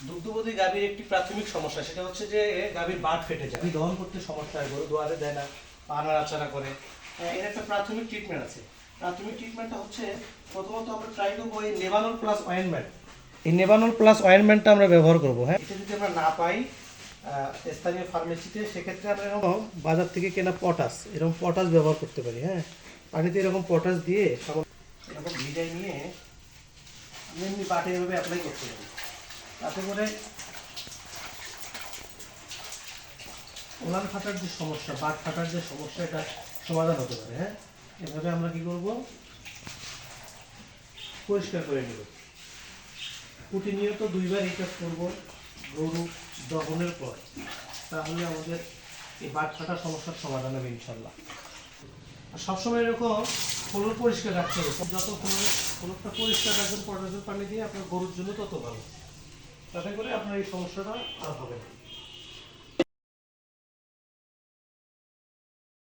দুগ্ধবতী গাভীর একটি প্রাথমিক সমস্যা, সেটা হচ্ছে যে গাভীর বাট ফেটে যায়, দহন করতে সমস্যা হয়, গরু দোয়ারে দেয় না, পা নাড়াচাড়া করে। এর একটা প্রাথমিক ট্রিটমেন্ট আছে। প্রাথমিক ট্রিটমেন্টটা হচ্ছে প্রথমত আমরা ট্রাই করবো এই নেভানল প্লাস অয়েনমেন্ট। এই নেভানল প্লাস অয়েনমেন্টটা আমরা ব্যবহার করবো। হ্যাঁ, এটা যদি আমরা না পাই স্থানীয় ফার্মেসিতে, সেক্ষেত্রে আমরা এরকম বাজার থেকে কেনা পটাশ, এরকম পটাশ ব্যবহার করতে পারি। হ্যাঁ, পানিতে এরকম পটাশ দিয়ে এরকম ভিজাই নিয়ে এমনি বাটে এভাবে অ্যাপ্লাই করতে পারি। তাতে করে ওলান ফাটার যে সমস্যা, বাট ফাটার যে সমস্যা, এটা সমাধান হতে পারে। হ্যাঁ, এভাবে আমরা কি করব, পরিষ্কার করে নেব। প্রতিনিয়ত 2 বার এই কাজ করব গরু দহনের পর, তাহলে আমাদের এই বাট ফাটার সমস্যার সমাধান হবে ইনশাল্লাহ। আর সবসময় এরকম ফ্লোর পরিষ্কার রাখতে হবে। যত ফ্লোরটা পরিষ্কার রাখবেন পটাশের পানি দিয়ে, আপনার গরুর জন্য তত ভালো। তাতে করে আপনার এই সমস্যাটা আর হবে না।